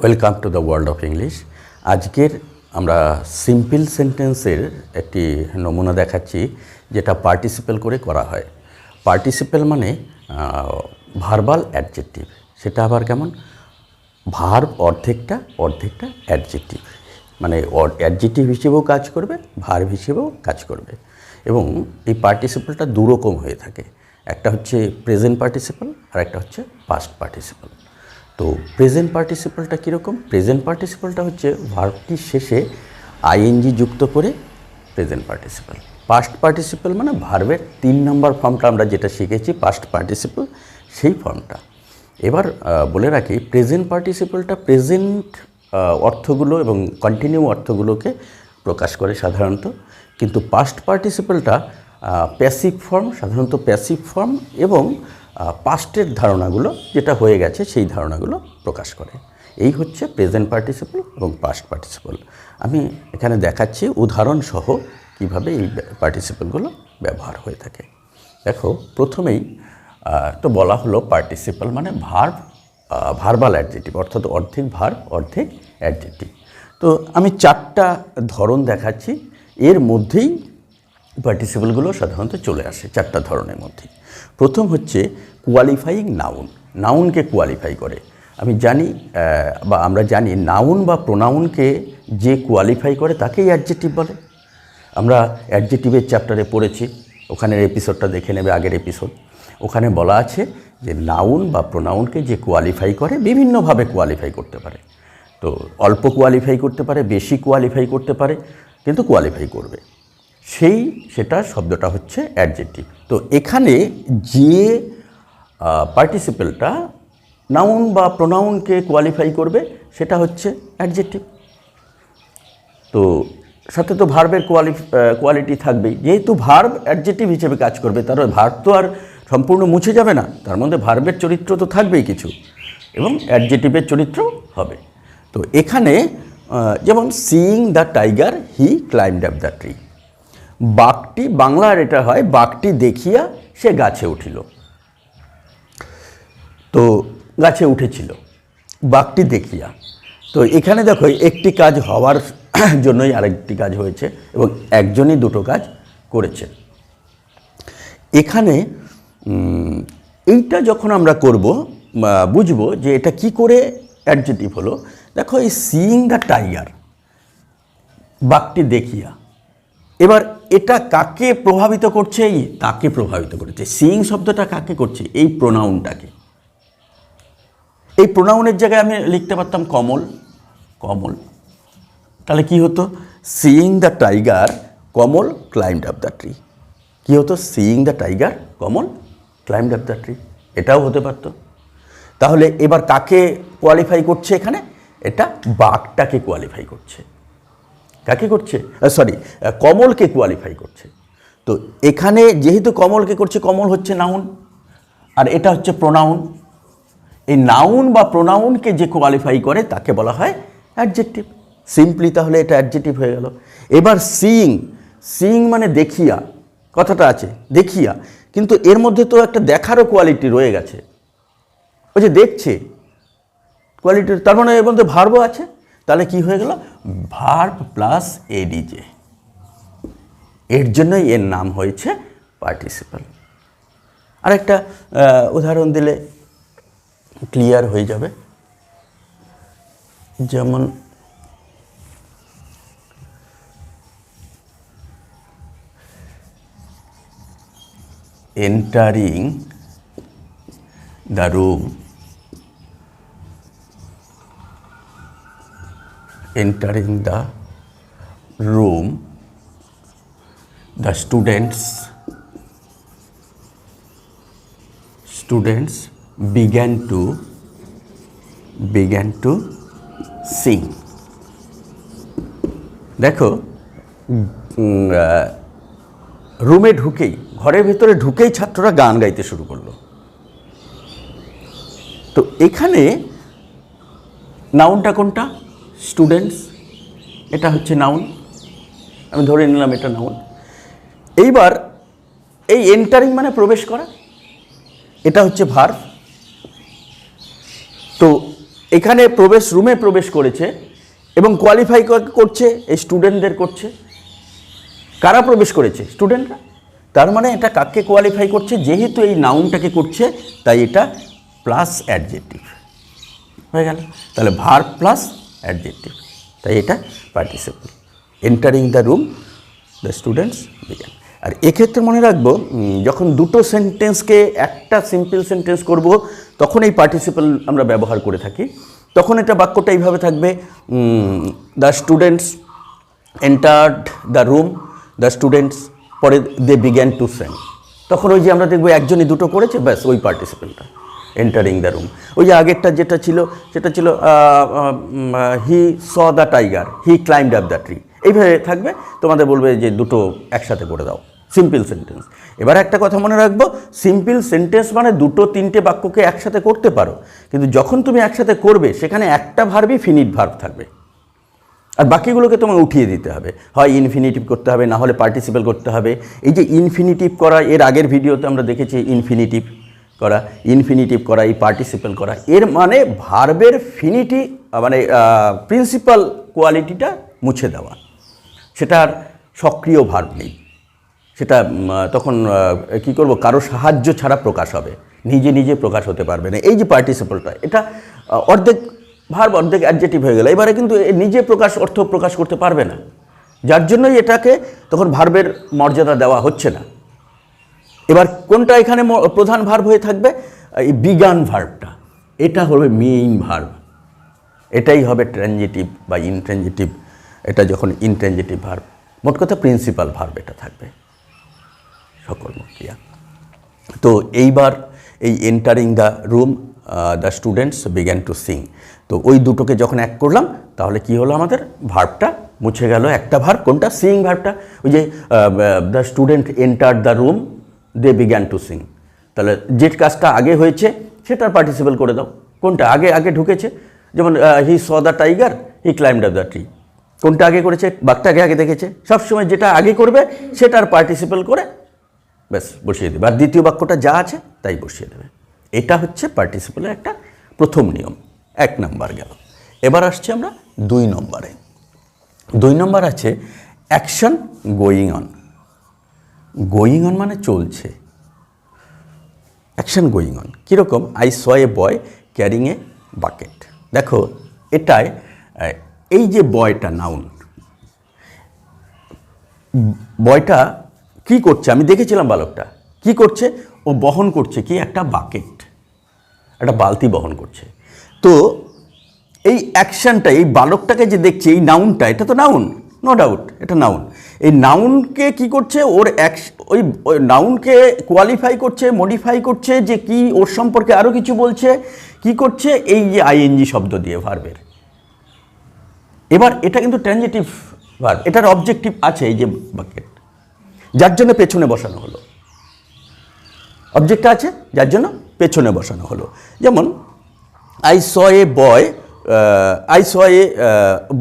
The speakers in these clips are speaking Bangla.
Welcome to the world of English. আজকের আমরা সিম্পল সেন্টেন্সের একটি নমুনা দেখাচ্ছি, যেটা পার্টিসিপেল করে করা হয়। পার্টিসিপেল মানে ভার্বাল অ্যাডজেক্টিভ। সেটা আবার কেমন? ভার্ব অর্ধেকটা অ্যাডজেক্টিভ, মানে অ্যাডজেক্টিভ হিসেবেও কাজ করবে, ভার্ব হিসেবেও কাজ করবে। এবং এই পার্টিসিপেলটা দুরকম হয়ে থাকে, একটা হচ্ছে প্রেজেন্ট পার্টিসিপেল আর একটা হচ্ছে পাস্ট পার্টিসিপেল। তো প্রেজেন্ট পার্টিসিপেলটা কীরকম? প্রেজেন্ট পার্টিসিপেলটা হচ্ছে ভার্বটির শেষে আইএনজি যুক্ত করে প্রেজেন্ট পার্টিসিপেল। পাস্ট পার্টিসিপেল মানে ভার্বের 3 নম্বর ফর্মটা আমরা যেটা শিখেছি পাস্ট পার্টিসিপেল, সেই ফর্মটা। এবার বলে রাখি, প্রেজেন্ট পার্টিসিপেলটা প্রেজেন্ট অর্থগুলো এবং কন্টিনিউ অর্থগুলোকে প্রকাশ করে সাধারণত, কিন্তু পাস্ট পার্টিসিপেলটা প্যাসিভ ফর্ম, সাধারণত প্যাসিভ ফর্ম এবং পাস্টের ধারণাগুলো যেটা হয়ে গেছে সেই ধারণাগুলো প্রকাশ করে। এই হচ্ছে প্রেজেন্ট পার্টিসিপল এবং পাস্ট পার্টিসিপল। আমি এখানে দেখাচ্ছি উদাহরণসহ কীভাবে এই পার্টিসিপলগুলো ব্যবহার হয়ে থাকে। দেখো, প্রথমেই তো বলা হলো পার্টিসিপল মানে ভার্বাল অ্যাডজেক্টিভ, অর্থাৎ অর্ধেক ভার্ব অর্ধেক অ্যাডজেক্টিভ। তো আমি 4টা ধরন দেখাচ্ছি, এর মধ্যেই পার্টিসিপলগুলো সাধারণত চলে আসে 4টা ধরনের মধ্যেই। প্রথম হচ্ছে কোয়ালিফাইং নাউন। নাউনকে কোয়ালিফাই করে। আমরা জানি নাউন বা প্রোনাউনকে যে কোয়ালিফাই করে তাকেই অ্যাডজেক্টিভ বলে। আমরা অ্যাডজেক্টিভের চ্যাপ্টারে পড়েছি, ওখানের এপিসোডটা দেখে নেবে, আগের এপিসোড। ওখানে বলা আছে যে নাউন বা প্রোনাউনকে যে কোয়ালিফাই করে, বিভিন্নভাবে কোয়ালিফাই করতে পারে। তো অল্প কোয়ালিফাই করতে পারে, বেশি কোয়ালিফাই করতে পারে, কিন্তু কোয়ালিফাই করবে, সেটা শব্দটা হচ্ছে অ্যাডজেক্টিভ। তো এখানে যে পার্টিসিপেলটা নাউন বা প্রোনাউনকে কোয়ালিফাই করবে সেটা হচ্ছে অ্যাডজেক্টিভ। তো সাথে তো ভার্বের কোয়ালিটি থাকবেই। যেহেতু ভার্ব অ্যাডজেক্টিভ হিসেবে কাজ করবে, তার ভার্ব তো আর সম্পূর্ণ মুছে যাবে না, তার মধ্যে ভার্বের চরিত্র তো থাকবেই কিছু, এবং অ্যাডজেক্টিভের চরিত্র হবে। তো এখানে যেমন seeing the tiger he climbed up the tree. বাঘটি, বাংলার এটা হয়, বাঘটি দেখিয়া সে গাছে উঠিল। তো গাছে উঠেছিল বাঘটি দেখিয়া। তো এখানে দেখো, একটি কাজ হওয়ার জন্যই আরেকটি কাজ হয়েছে, এবং একজনই দুটো কাজ করেছে। এখানে এইটা যখন আমরা করব, বুঝবো যে এটা কি করে অ্যাডজেক্টিভ হলো। দেখো, এই সিইং দ্য টাইগার, বাঘটি দেখিয়া, এবার এটা কাকে প্রভাবিত করছে? তাকে প্রভাবিত করছে। সিইং শব্দটা কাকে করছে? এই প্রোনাউনটাকে। এই প্রোনাউনের জায়গায় আমি লিখতে পারতাম কমল। তাহলে কি হতো? Seeing the tiger Kamal climbed up the tree. কি হতো? Seeing the tiger Kamal climbed up the tree, এটাও হতে পারত। তাহলে এবার কাকে কোয়ালিফাই করছে এখানে? এটা বাঘটাকে কোয়ালিফাই করছে। কাকে করছে? কমলকে কোয়ালিফাই করছে। তো এখানে যেহেতু কমলকে করছে, কমল হচ্ছে নাউন আর এটা হচ্ছে প্রোনাউন। এই নাউন বা প্রোনাউনকে যে কোয়ালিফাই করে তাকে বলা হয় অ্যাডজেক্টিভ। সিম্পলি তাহলে এটা অ্যাডজেক্টিভ হয়ে গেল। এবার সিইং মানে দেখিয়া, কথাটা আছে দেখিয়া, কিন্তু এর মধ্যে তো একটা দেখারও কোয়ালিটি রয়ে গেছে। ওই যে দেখছে কোয়ালিটি, তার মানে এর মধ্যে ভার্বও আছে। তাহলে কি হয়ে গেল? Verb plus ADJ. এর জন্যই এর নাম হয়েছে পার্টিসিপল। আরেকটা উদাহরণ দিলে ক্লিয়ার হয়ে যাবে। যেমন entering the room, entering the room, the students began to sing. দেখো, রুমে ঢুকেই, ঘরের ভেতরে ঢুকেই ছাত্ররা গান গাইতে শুরু করলো। তো এখানে নাউনটা কোনটা? স্টুডেন্টস, এটা হচ্ছে নাউন, আমি ধরে নিলাম এটা নাউন। এইবার এই এন্টারিং মানে প্রবেশ করা, এটা হচ্ছে ভার্ব। তো এখানে রুমে প্রবেশ করেছে এবং কোয়ালিফাই করছে এই স্টুডেন্টদের করছে। কারা প্রবেশ করেছে? স্টুডেন্টরা। তার মানে এটা কাকে কোয়ালিফাই করছে? যেহেতু এই নাউনটাকে করছে তাই এটা প্লাস অ্যাডজেক্টিভ হয়ে গেল। তাহলে ভার্ব প্লাস অ্যাডজেক্টিভ, তাই এটা participle. Entering the room the students began. আর এক্ষেত্রে মনে রাখবো, যখন দুটো সেন্টেন্সকে একটা সিম্পল সেন্টেন্স করব তখন এই পার্টিসিপল আমরা ব্যবহার করে থাকি। তখন এটা বাক্যটা এইভাবে থাকবে, the students entered the room, the students, পরে দে বিগ্যান টু সিং। তখন ওই যে আমরা দেখবো একজনই দুটো করেছে, ব্যাস ওই পার্টিসিপেলটা এন্টারিং দ্য রুম। ওই যে আগেরটা যেটা ছিল সেটা ছিল he saw the tiger, he climbed up the tree. এইভাবে থাকবে, তোমাদের বলবে যে দুটো একসাথে করে দাও, সিম্পল সেন্টেন্স। এবার একটা কথা মনে রাখবো, সিম্পল সেন্টেন্স মানে দুটো তিনটে বাক্যকে একসাথে করতে পারো, কিন্তু যখন তুমি একসাথে করবে সেখানে একটা ভার্বই ফিনিট ভার্ব থাকবে, আর বাকিগুলোকে তোমাকে উঠিয়ে দিতে হবে। হয় ইনফিনিটিভ করতে হবে, না হলে পার্টিসিপেল করতে হবে। এই যে ইনফিনিটিভ করা, এর আগের ভিডিওতে আমরা দেখেছি ইনফিনিটিভ করা, এই পার্টিসিপেল করা, এর মানে ভার্বের ফিনিটি মানে প্রিন্সিপাল কোয়ালিটিটা মুছে দেওয়া। সেটার সক্রিয় ভার্ব নেই, সেটা তখন কি করব, কারো সাহায্য ছাড়া প্রকাশ হবে, নিজে নিজে প্রকাশ হতে পারবে না। এই যে পার্টিসিপলটা, এটা অর্ধেক ভার্ব অর্ধেক অ্যাডজেক্টিভ হয়ে গেল। এবারে কিন্তু নিজে অর্থ প্রকাশ করতে পারবে না, যার জন্যই এটাকে তখন ভার্বের মর্যাদা দেওয়া হচ্ছে না। এবার কোনটা এখানে প্রধান ভার্ব হয়ে থাকবে? এই বিগান ভার্বটা, এটা হবে মেইন ভার্ব, এটাই হবে ট্রানজিটিভ বা ইনট্রানজিটিভ। এটা যখন ইনট্রানজিটিভ ভার্ব, মোট কথা প্রিন্সিপাল ভার্ব এটা থাকবে সকল ক্রিয়া। তো এইবার এই entering the room the students began to Singh, তো ওই দুটোকে যখন এক করলাম তাহলে কি হলো, আমাদের ভার্বটা মুছে গেল। একটা ভার্ব, কোনটা? সিং ভার্বটা। ওই যে the student enter the room they began to sing, তাহলে যে কাজটা আগে হয়েছে সেটার পার্টিসিপেল করে দাও। কোনটা আগে ঢুকেছে? যেমন he saw the tiger, he climbed up the tree. কোনটা আগে করেছে? বাঘটাকে আগে দেখেছে। সবসময় যেটা আগে করবে সেটার পার্টিসিপেল করে ব্যাস বসিয়ে দেবে, আর দ্বিতীয় বাক্যটা যা আছে তাই বসিয়ে দেবে। এটা হচ্ছে পার্টিসিপেলের একটা প্রথম নিয়ম, 1 নাম্বার গেল। এবার আসছে আমরা 2 নম্বরে। 2 নম্বর আছে action going on. Going on মানে চলছে, অ্যাকশন গোয়িং অন। কীরকম? I saw a boy carrying a bucket. দেখো এটায় এই যে বয়টা নাউন, বয়টা কি করছে? আমি দেখেছিলাম বালকটা কি করছে, ও বহন করছে কি? একটা বাকেট, একটা বালতি বহন করছে। তো এই অ্যাকশনটা, এই বালকটাকে যে দেখছে, এই নাউনটা, এটা তো নাউন, নো ডাউট এটা নাউন। এই নাউনকে কি করছে? ওই নাউনকে কোয়ালিফাই করছে, মডিফাই করছে, যে কি ওর সম্পর্কে আরও কিছু বলছে। কি করছে? এই যে আইএনজি শব্দ দিয়ে ভার্বের। এবার এটা কিন্তু ট্রানজিটিভ ভার্ব, এটার অবজেক্টিভ আছে এই যে বাকেট, যার জন্য পেছনে বসানো হলো। অবজেক্টটা আছে যার জন্য পেছনে বসানো হলো। যেমন I saw a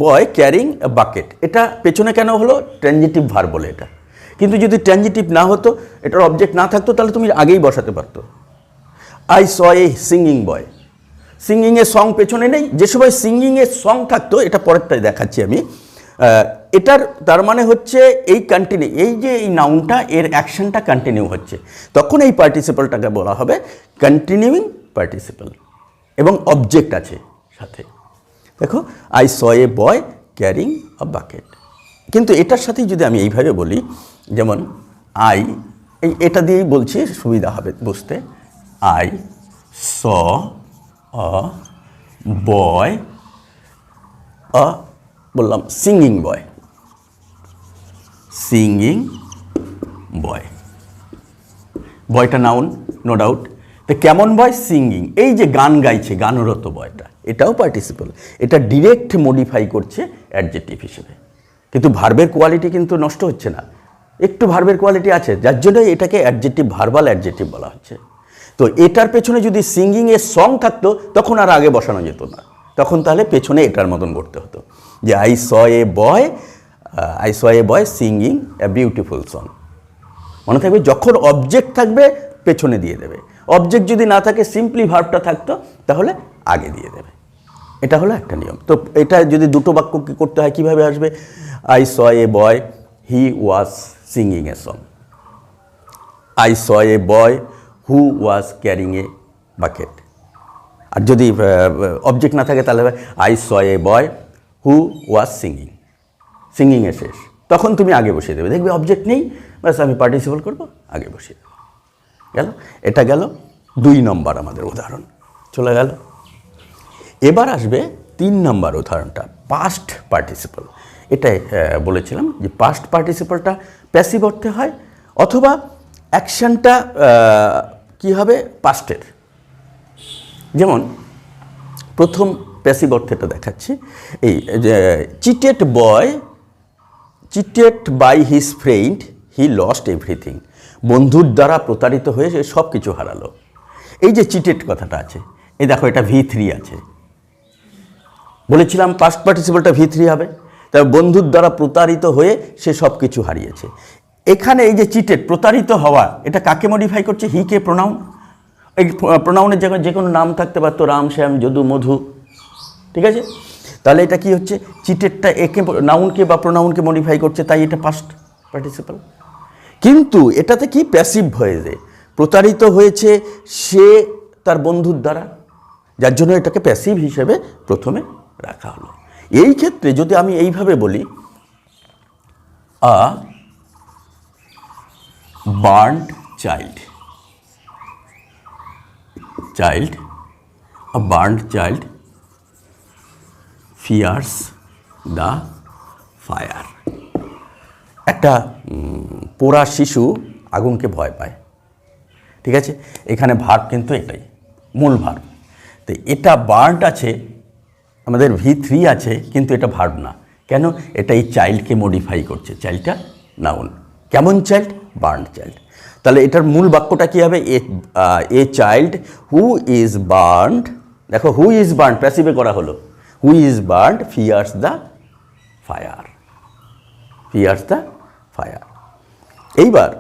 boy carrying a bucket, এটা পেছনে কেন হলো? ট্রানজিটিভ ভার্ব বলে এটা। কিন্তু যদি ট্রানজিটিভ না হতো, এটার অবজেক্ট না থাকতো, তাহলে তুমি আগেই বসাতে পারতো। I saw a singing boy, সিঙ্গিংয়ের সং পেছনে নেই। যে সময় সিঙ্গিংয়ের সং থাকতো, এটা পরেরটাই দেখাচ্ছি আমি, এটার তার মানে হচ্ছে এই কন্টিনিউ, এই যে এই নাউনটা এর অ্যাকশনটা কন্টিনিউ হচ্ছে, তখন এই পার্টিসিপলটাকে বলা হবে কন্টিনিউইং পার্টিসিপল, এবং অবজেক্ট আছে সাথে। দেখো I saw a boy carrying a bucket, কিন্তু এটার সাথেই যদি আমি এইভাবে বলি, যেমন এটা দিয়েই বলছি, সুবিধা হবে বুঝতে। আই স আ বয়, বললাম সিঙ্গিং বয়, বয়টা নাউন, নো ডাউট। তো কেমন বয়? সিঙ্গিং, এই যে গান গাইছে, গানরত বয়টা, এটাও পার্টিসিপল। এটা ডিরেক্ট মডিফাই করছে অ্যাডজেক্টিভ হিসেবে, কিন্তু ভার্বের কোয়ালিটি কিন্তু নষ্ট হচ্ছে না, একটু ভার্বের কোয়ালিটি আছে, যার জন্য এটাকে অ্যাডজেক্টিভ, ভার্বাল অ্যাডজেক্টিভ বলা হচ্ছে। তো এটার পেছনে যদি সিঙ্গিংয়ের সং থাকতো, তখন আর আগে বসানো যেত না, তখন তাহলে পেছনে এটার মতন করতে হতো, যে I saw a boy singing a beautiful song. মনে থাকবে, যখন অবজেক্ট থাকবে পেছনে দিয়ে দেবে, অবজেক্ট যদি না থাকে, সিম্পলি ভার্বটা থাকতো, তাহলে আগে দিয়ে দেবে। এটা হলো একটা নিয়ম। তো এটা যদি দুটো বাক্য কি করতে হয় কীভাবে আসবে? I saw a boy he was singing a song. I saw a boy who was carrying a bucket. আর যদি অবজেক্ট না থাকে তাহলে I saw a boy who was singing. সিঙ্গিংয়ে শেষ, তখন তুমি আগে বসিয়ে দেবে। দেখবে অবজেক্ট নেই, ব্যাস আমি পার্টিসিপল করবো, আগে বসিয়ে দেবো। গেল, এটা গেল 2 নম্বর আমাদের উদাহরণ, চলে গেল। এবার আসবে 3 নম্বর উদাহরণটা, পাস্ট পার্টিসিপল। এটাই বলেছিলাম যে পাস্ট পার্টিসিপলটা প্যাসিভ অর্থে হয়, অথবা অ্যাকশানটা কী হবে পাস্টের। যেমন প্রথম প্যাসিভ অর্থেটা দেখাচ্ছি, এই যে cheated by his friend he lost everything. বন্ধুর দ্বারা প্রতারিত হয়ে সে সব কিছু হারালো। এই যে চিটেড কথাটা আছে, এই দেখো এটা V3 আছে, বলেছিলাম পাস্ট পার্টিসিপলটা V3 হবে। তবে বন্ধুর দ্বারা প্রতারিত হয়ে সে সব কিছু হারিয়েছে। এখানে এই যে চিটেড, প্রতারিত হওয়া, এটা কাকে মডিফাই করছে? হিকে, প্রোনাউন। এই প্রোনাউনের জায়গায় যে কোনো নাম থাকতে পারতো, রাম, শ্যাম, যদু, মধু, ঠিক আছে? তাহলে এটা কি হচ্ছে? চিটেডটা একে, নাউনকে বা প্রোনাউনকে মডিফাই করছে, তাই এটা পাস্ট পার্টিসিপল। কিন্তু এটাতে কি প্যাসিভ হয়ে যায়, প্রতারিত হয়েছে সে তার বন্ধুর দ্বারা, যার জন্য এটাকে প্যাসিভ হিসেবে প্রথমে রাখা হলো। এই ক্ষেত্রে যদি আমি এইভাবে বলি, আ burned a burned child fears the fire. একটা পোড়া শিশু আগুনকে ভয় পায়, ঠিক আছে? এখানে ভার্ব কিন্তু এটাই মূল ভার্ব। তো এটা বার্নড আছে, আমাদের V3 আছে, কিন্তু এটা ভার্ব না। কেন? এটা এই চাইল্ডকে মডিফাই করছে, চাইল্ডটা নাউন। কেমন চাইল্ড? Burned child. তাহলে এটার মূল বাক্যটা কী হবে? A child who is burned, দেখো হু ইজ বার্নড প্যাসিভে করা হলো, who is burned fears the fire, fears the fire. এইবার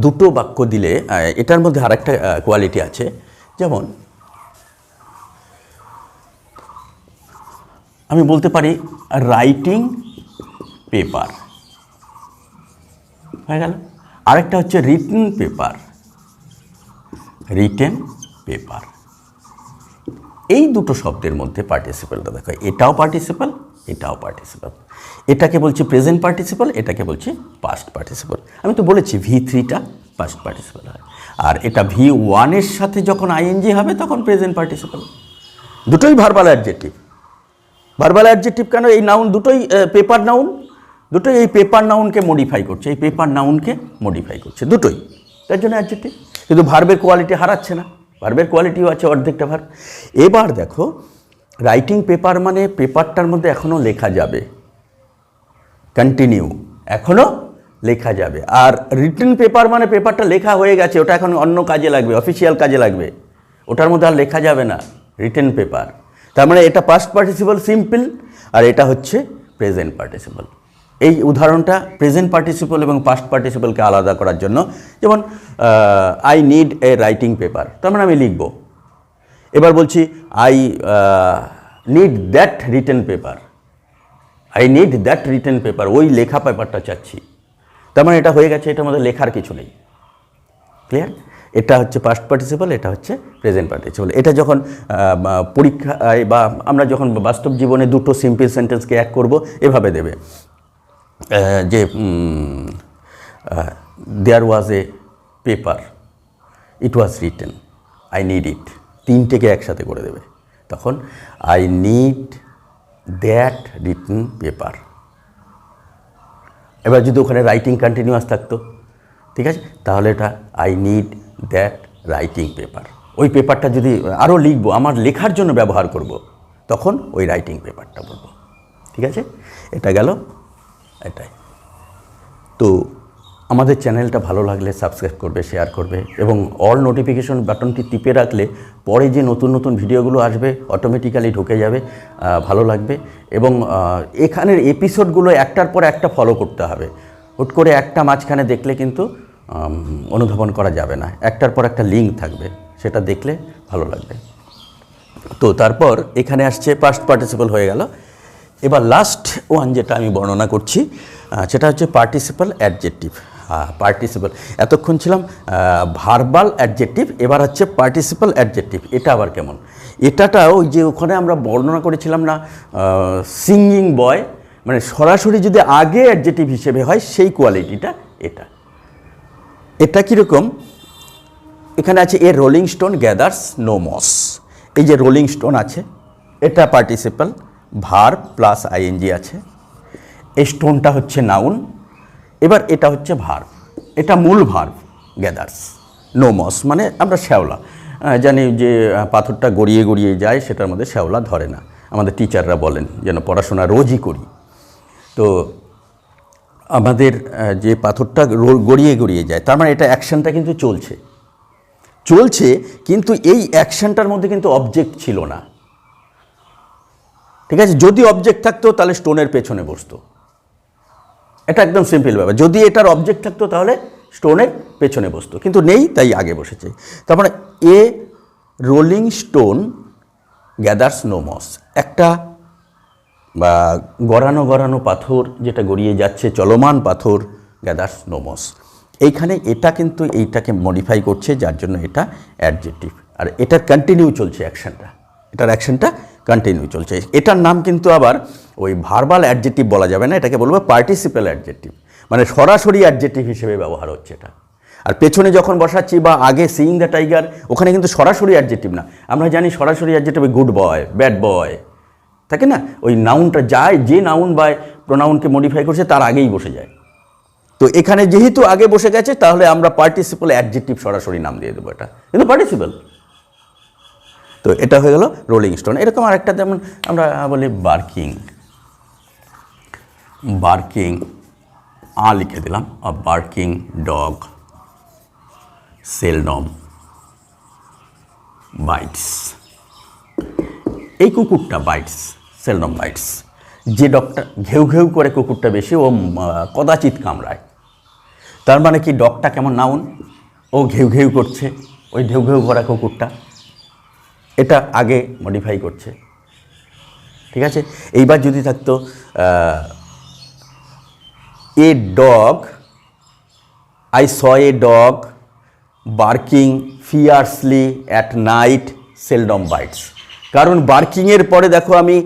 দুটো বাক্য দিলে এটার মধ্যে আর একটা কোয়ালিটি আছে, যেমন আমি বলতে পারি রাইটিং পেপার, হয়ে গেল। আরেকটা হচ্ছে রিটেন পেপার, এই দুটো শব্দের মধ্যে পার্টিসিপলটা দেখো, এটাও পার্টিসিপল, এটাও পার্টিসিপল। এটাকে বলছি প্রেজেন্ট পার্টিসিপল, এটাকে বলছি পাস্ট পার্টিসিপল। আমি তো বলেছি V3টা পাস্ট পার্টিসিপল হয়, আর এটা V1 এর সাথে যখন আইএনজি হবে তখন প্রেজেন্ট পার্টিসিপল। দুটোই ভার্বাল অ্যাডজেক্টিভ। ভার্বাল অ্যাডজেক্টিভ কেন? এই নাউন দুটোই পেপার নাউন, দুটোই এই পেপার নাউনকে মডিফাই করছে, এই পেপার নাউনকে মডিফাই করছে দুটোই, তার জন্য অ্যাডজেক্টিভ। কিন্তু ভার্বের কোয়ালিটি হারাচ্ছে না, ভার্বের কোয়ালিটিও আছে অর্ধেকটা ভার্ব। এবার দেখো রাইটিং পেপার মানে পেপারটার মধ্যে এখনও লেখা যাবে, কন্টিনিউ, এখনও লেখা যাবে। আর রিটেন পেপার মানে পেপারটা লেখা হয়ে গেছে, ওটা এখন অন্য কাজে লাগবে, অফিসিয়াল কাজে লাগবে, ওটার মধ্যে আর লেখা যাবে না, রিটেন পেপার। তার মানে এটা পাস্ট পার্টিসিপল সিম্পল, আর এটা হচ্ছে প্রেজেন্ট পার্টিসিপল। এই উদাহরণটা প্রেজেন্ট পার্টিসিপল এবং পাস্ট পার্টিসিপলকে আলাদা করার জন্য। যেমন I need a writing paper, তার মানে আমি লিখব। এবার বলছি I need that written paper, I need that written paper, ওই লেখা পেপারটা চাচ্ছি। তার মানে এটা হয়ে গেছে, এটার মধ্যে লেখার কিছু নেই। ক্লিয়ার? এটা হচ্ছে পাস্ট পার্টিসিপল, এটা হচ্ছে প্রেজেন্ট পার্টিসিপল। এটা যখন পরীক্ষায় বা আমরা যখন বাস্তব জীবনে দুটো সিম্পল সেন্টেন্সকে এক করব, এভাবে দেবে যে there was a paper, it was written, I need it, তিনটেকে একসাথে করে দেবে। তখন I need that written paper. এবার যদি ওখানে রাইটিং কন্টিনিউয়াস থাকতো, ঠিক আছে, তাহলে এটা I need that writing paper. ওই পেপারটা যদি আরও লিখবো, আমার লেখার জন্য ব্যবহার করব, তখন ওই রাইটিং পেপারটা বলবো। ঠিক আছে, এটা গেল এটাই। তো আমাদের চ্যানেলটা ভালো লাগলে সাবস্ক্রাইব করবে, শেয়ার করবে এবং অল নোটিফিকেশন বাটনটি টিপে রাখলে পরে যে নতুন নতুন ভিডিওগুলো আসবে অটোমেটিক্যালি ঢুকে যাবে, ভালো লাগবে। এবং এখানের এপিসোডগুলো একটার পর একটা ফলো করতে হবে। হুট করে একটা মাঝখানে দেখলে কিন্তু অনুধাবন করা যাবে না, একটার পর একটা লিঙ্ক থাকবে, সেটা দেখলে ভালো লাগবে। তো তারপর এখানে আসছে পাস্ট পার্টিসিপল হয়ে গেল। এবার লাস্ট ওয়ান যেটা আমি বর্ণনা করছি সেটা হচ্ছে পার্টিসিপল অ্যাডজেক্টিভ। পার্টিসিপল, এতক্ষণ ছিলাম ভার্বাল অ্যাডজেক্টিভ, এবার হচ্ছে পার্টিসিপল অ্যাডজেক্টিভ। এটা আবার কেমন? এটাটা ওই যে ওখানে আমরা বর্ণনা করেছিলাম না, সিঙ্গিং বয়, মানে সরাসরি যদি আগে অ্যাডজেক্টিভ হিসেবে হয় সেই কোয়ালিটিটা এটা। এটা কীরকম? এখানে আছে a rolling stone gathers no moss. এই যে রোলিং স্টোন আছে, এটা পার্টিসিপল, ভার্ব প্লাস আইএনজি আছে। এই স্টোনটা হচ্ছে নাউন, এবার এটা হচ্ছে ভার্ব, এটা মূল ভার্ব গ্যাদার্স। নো মস মানে আমরা শ্যাওলা জানি যে পাথরটা গড়িয়ে গড়িয়ে যায়, সেটার মধ্যে শ্যাওলা ধরে না। আমাদের টিচাররা বলেন যেন পড়াশোনা রোজই করি। তো আমাদের যে পাথরটা গড়িয়ে গড়িয়ে যায়, তার মানে এটা অ্যাকশনটা কিন্তু চলছে, কিন্তু এই অ্যাকশনটার মধ্যে কিন্তু অবজেক্ট ছিল না। ঠিক আছে, যদি অবজেক্ট থাকতো তাহলে স্টোনের পেছনে বসতো, এটা একদম সিম্পল ব্যাপার। যদি এটার অবজেক্ট থাকতো তাহলে স্টোনের পেছনে বসতো, কিন্তু নেই, তাই আগে বসেছে। তারপরে a rolling stone gathers no moss, একটা বা গড়ানো গড়ানো পাথর যেটা গড়িয়ে যাচ্ছে, চলমান পাথর, গ্যাদার্স নো মস। এইখানে এটা কিন্তু এইটাকে মডিফাই করছে, যার জন্য এটা অ্যাডজেক্টিভ। আর এটার কন্টিনিউ চলছে অ্যাকশনটা, এটার অ্যাকশনটা কন্টিনিউ চলছে। এটার নাম কিন্তু আবার ওই ভার্বাল অ্যাডজেক্টিভ বলা যাবে না, এটাকে বলবো পার্টিসিপেল অ্যাডজেক্টিভ, মানে সরাসরি অ্যাডজেক্টিভ হিসেবে ব্যবহার হচ্ছে এটা। আর পেছনে যখন বসাচ্ছি বা আগে সিইং দ্য টাইগার, ওখানে কিন্তু সরাসরি অ্যাডজেক্টিভ না। আমরা জানি সরাসরি adjective good boy, bad boy থাকে না, ওই নাউনটা যায়, যে নাউন বা প্রোনাউনকে মডিফাই করছে তার আগেই বসে যায়। তো এখানে যেহেতু আগে বসে গেছে, তাহলে আমরা পার্টিসিপল অ্যাডজেক্টিভ সরাসরি নাম দিয়ে দেবো, এটা কিন্তু পার্টিসিপল। তো এটা হয়ে গেল রোলিং স্টোন। এরকম আরেকটা যেমন আমরা বলি বার্কিং, বার্কিং লিখে দিলাম, বার্কিং ডগ সেলডম বাইটস। এই কুকুরটা বাইটস, সেলডম বাইটস। যে ডগটা ঘেউ ঘেউ করে কুকুরটা বেশি, ও কদাচিৎ কামড়ায়। তার মানে কি ডগটা কেমন নাউন, ও ঘেউ ঘেউ করছে, ওই ঘেউ ঘেউ করা কুকুরটা, এটা আগে মডিফাই করছে। ঠিক আছে, এইবার যদি থাকতো a dog, I saw a dog barking fiercely at night seldom bites. কারণ বার্কিংয়ের পরে দেখো আমি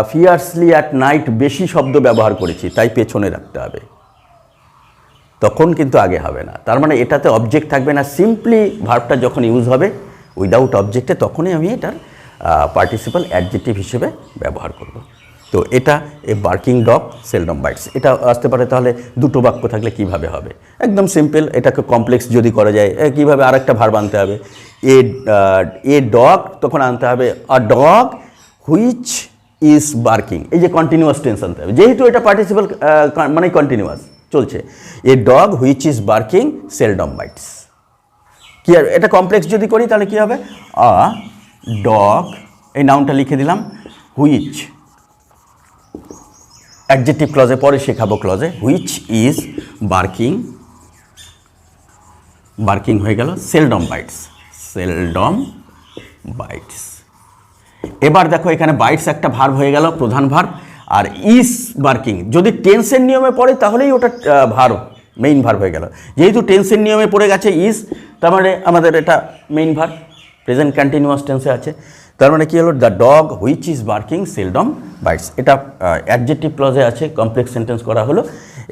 ফিয়ার্সলি অ্যাট নাইট বেশি শব্দ ব্যবহার করেছি, তাই পেছনে রাখতে হবে, তখন কিন্তু আগে হবে না। তার মানে এটাতে অবজেক্ট থাকবে না, সিম্পলি ভার্বটা যখন ইউজ হবে উইদাউট অবজেক্টে, তখনই আমি এটার পার্টিসিপাল অ্যাডজেক্টিভ হিসেবে ব্যবহার করব। তো এটা এ বার্কিং ডগ সেলডম বাইটস, এটা আসতে পারে। তাহলে দুটো বাক্য থাকলে কিভাবে হবে? একদম সিম্পল। এটাকে কমপ্লেক্স যদি করা যায়, কীভাবে আরেকটা ভার্ব আনতে হবে, এ ডগ, তখন আনতে হবে a dog which is barking. এই যে কন্টিনিউয়াস টেন্স আনতে হবে, যেহেতু এটা পার্টিসিপাল মানে কন্টিনিউয়াস চলছে। A dog which is barking seldom bites. কি আর এটা কমপ্লেক্স যদি করি তাহলে কী হবে? আ ডগ, এই নাউনটা লিখে দিলাম, হুইচ অ্যাডজেক্টিভ ক্লজে পরে শেখাবো ক্লজে, হুইচ ইজ বার্কিং, বার্কিং হয়ে গেল সেলডম বাইটস, সেলডম বাইটস। এবার দেখো এখানে বাইটস একটা ভার্ব হয়ে গেল, প্রধান ভার্ব। আর ইজ বার্কিং যদি টেন্সের নিয়মে পড়ে তাহলেই ওটা ভার্ব, মেইন ভার্ব হয়ে গেল। যেহেতু টেন্সের নিয়মে পড়ে গেছে ইজ, তার মানে আমাদের এটা মেইন ভার্ব, প্রেজেন্ট কন্টিনিউয়াস টেন্সে আছে। তার মানে কী হলো? The dog which is barking seldom bites. এটা অ্যাডজেক্টিভ ক্লজে আছে, কমপ্লেক্স সেন্টেন্স করা হলো।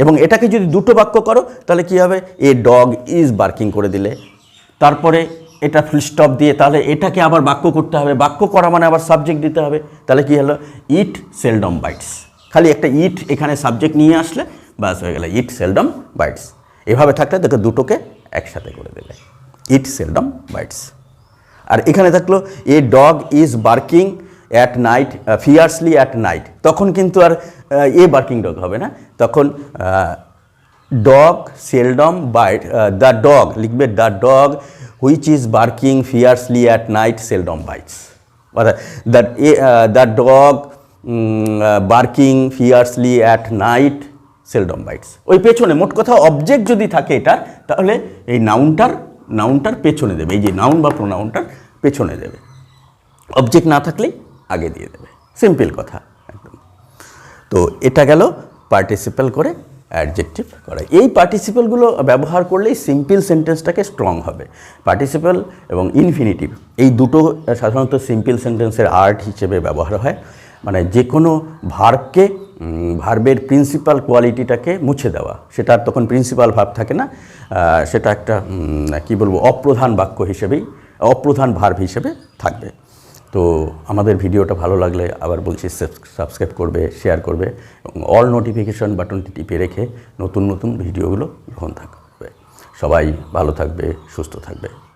এবং এটাকে যদি দুটো বাক্য করো তাহলে কী হবে? এ ডগ ইজ বার্কিং করে দিলে, তারপরে এটা ফুল স্টপ দিয়ে, তাহলে এটাকে আবার বাক্য করতে হবে। বাক্য করা মানে আবার সাবজেক্ট দিতে হবে। তাহলে কী হলো? ইট সেলডম বাইটস। খালি একটা ইট এখানে সাবজেক্ট নিয়ে আসলে বাস হয়ে গেল, ইট সেলডম বাইটস। এভাবে থাকলে দেখো দুটোকে একসাথে করে দিলে, ইট সেলডম বাইটস। আর এখানে থাকলো a dog is barking at night fiercely at night, তখন কিন্তু আর এ বার্কিং ডগ হবে না, তখন dog seldom bite, the dog লিখবে, the dog which is barking fiercely at night seldom bites. অর্থাৎ the dog barking fiercely at night seldom bites. ওই পেছনে মোট কথা অবজেক্ট যদি থাকে এটার, তাহলে এই নাউনটার পেছনে দেবে, এই যে নাউন বা প্রোনাউনটার পেছনে দেবে। অবজেক্ট না থাকলেই আগে দিয়ে দেবে, সিম্পল কথা একদম। তো এটা গেল পার্টিসিপেল করে অ্যাডজেক্টিভ করা। এই পার্টিসিপেলগুলো ব্যবহার করলেই সিম্পল সেন্টেন্সটাকে স্ট্রং হবে। পার্টিসিপেল এবং ইনফিনিটিভ এই দুটো সাধারণত সিম্পল সেন্টেন্সের আর্ট হিসেবে ব্যবহার হয়। মানে যে কোনো ভার্বকে, ভার্বের প্রিন্সিপাল কোয়ালিটিটাকে মুছে দেওয়া, সেটা আর তখন প্রিন্সিপাল ভার্ব থাকে না, সেটা একটা কি বলবো, অপ্রধান বাক্য হিসেবেই, অপ্রধান ভার্ব হিসেবে থাকবে। তো আমাদের ভিডিওটা ভালো লাগলে আবার বলছি সাবস্ক্রাইব করবে, শেয়ার করবে এবং অল নোটিফিকেশন বাটনটি টিপে রেখে নতুন নতুন ভিডিওগুলো গ্রহণ থাকবে। সবাই ভালো থাকবে, সুস্থ থাকবে।